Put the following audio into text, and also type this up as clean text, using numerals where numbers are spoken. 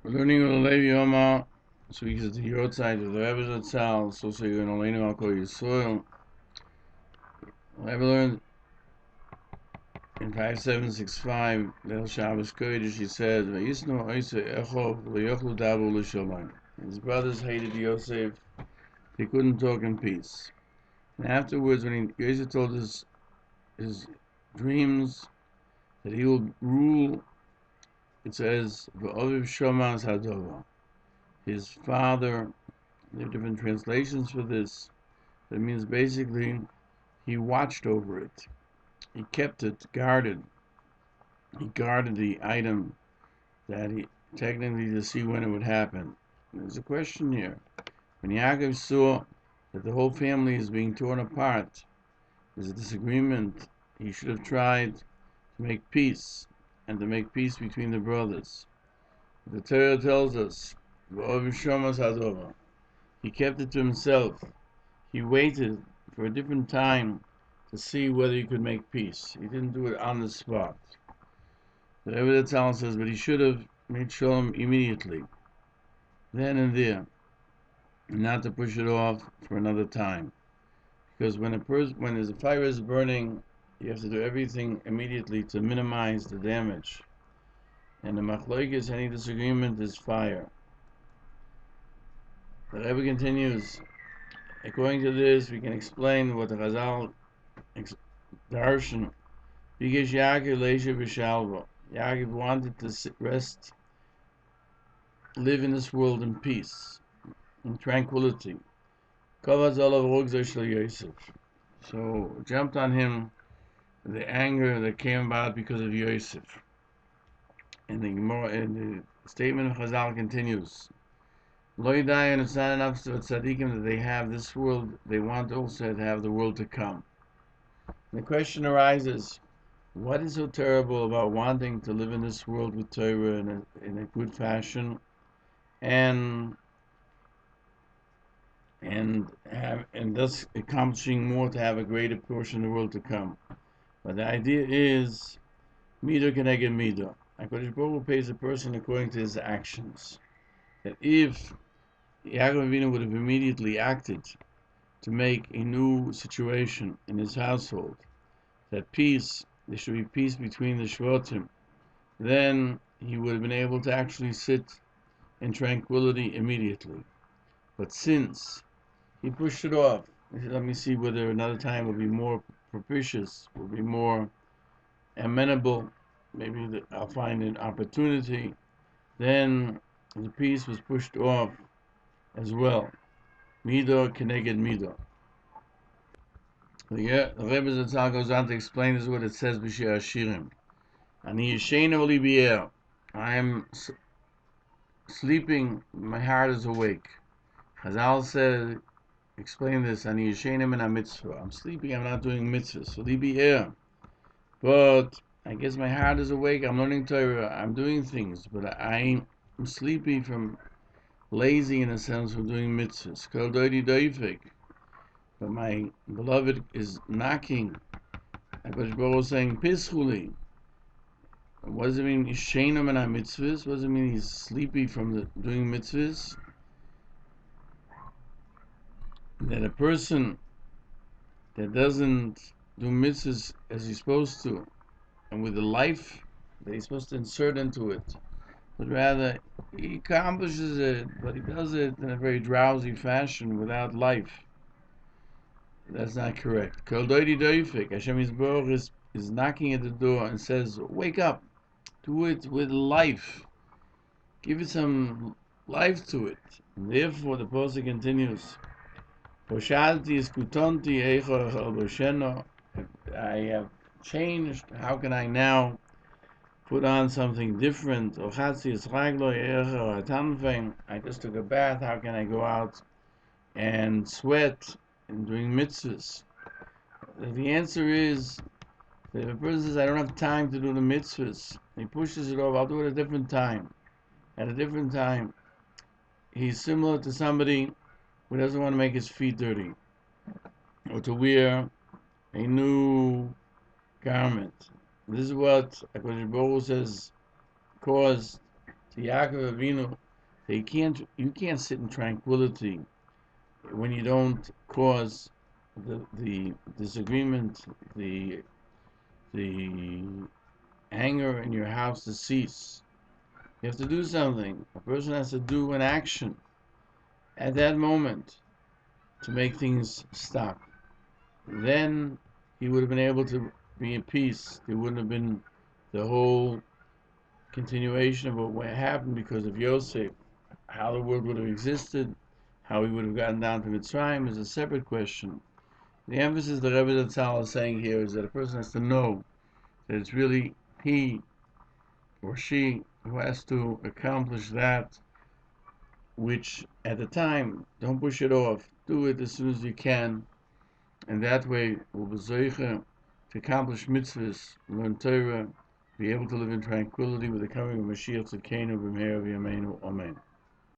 We're learning UliLevi Omar, so we get to the outside of the Rebbe Zt, so you're going to learn about Yisrael. Rebbe learned in 5765, Leil Shabbos Kodesh, he said, Vayisnu Oise Echov, V'yochlu Dabu L'Shalom. His brothers hated Yosef, they couldn't talk in peace. And afterwards, when Yosef told his dreams that he will rule, it says, V'oviv Shomas Hadova. His father, there are different translations for this. That means basically he watched over it. He kept it guarded. He guarded the item that he technically to see when it would happen. There's a question here. When Yaakov saw that the whole family is being torn apart, there's a disagreement. He should have tried to make peace and to make peace between the brothers. The Torah tells us, he kept it to himself. He waited for a different time to see whether he could make peace. He didn't do it on the spot. The Rebbe Zt says, but he should have made shalom immediately, then and there, and not to push it off for another time. Because when a fire is burning, you have to do everything immediately to minimize the damage. And the machlokes, any disagreement is fire. The Rebbe continues. According to this, we can explain what the Chazal narration. Because Yaakov wanted to rest, live in this world in peace, in tranquility. So jumped on him the anger that came about because of Yosef. And the statement of Chazal continues. And it's not enough to tzaddikim that they have this world, they want also to have the world to come. And the question arises, what is so terrible about wanting to live in this world with Torah in a good fashion, and thus accomplishing more to have a greater portion of the world to come? But the idea is midah keneged midah. HaKadosh Baruch Hu pays a person according to his actions. That if Yaakov Avinu would have immediately acted to make a new situation in his household, that there should be peace between the Shvatim, then he would have been able to actually sit in tranquility immediately. But since he pushed it off, he said, let me see whether another time will be more propitious, will be more amenable, maybe I'll find an opportunity, then the peace was pushed off as well. Midah keneged midah. The Rebbe Zt goes on to explain this is what it says b'shir Hashirim. Ani yeshena v'li bi'er. I am sleeping, my heart is awake. Chazal said, explain this. Ani yeshena min ha-mitzvah. I'm sleeping, I'm not doing mitzvahs. V'li bi'er. But I guess my heart is awake. I'm learning Torah. I'm doing things, but I'm sleepy from lazy in a sense from doing mitzvahs. Kol doidi doifik. But my beloved is knocking. HaKadosh Baruch Hu is saying, Pischuli. What does it mean? Yishena min ha-mitzvahs. What does it mean he's sleepy from doing mitzvahs? That a person that doesn't do mitzvahs as he's supposed to, and with the life that he's supposed to insert into it, but rather he accomplishes it, but he does it in a very drowsy fashion without life. That's not correct. Kol doidi doifik. Hashem Yisborach is knocking at the door and says, wake up, do it with life, give it some life to it. And therefore the pasuk continues, I have changed, how can I now put on something different? I just took a bath, how can I go out and sweat and doing mitzvahs? The answer is, if a person says, I don't have time to do the mitzvahs, he pushes it off, I'll do it at a different time. At a different time. He's similar to somebody who doesn't want to make his feet dirty, or to wear a new garment. This is what HaKadosh Baruch Hu says caused to Yaakov Avinu that you can't sit in tranquility when you don't cause the disagreement, the anger in your house to cease. You have to do something. A person has to do an action at that moment to make things stop. Then he would have been able to be in peace. There wouldn't have been the whole continuation of what happened because of Yosef. How the world would have existed, how he would have gotten down to Mitzrayim is a separate question. The emphasis the Rebbe Zt is saying here is that a person has to know that it's really he or she who has to accomplish that which at the time, don't push it off. Do it as soon as you can, and that way we'll be zeicha to accomplish mitzvahs, learn Torah, be able to live in tranquility with the coming of Mashiach Tzidkenu b'meir v'yameinu. Amen.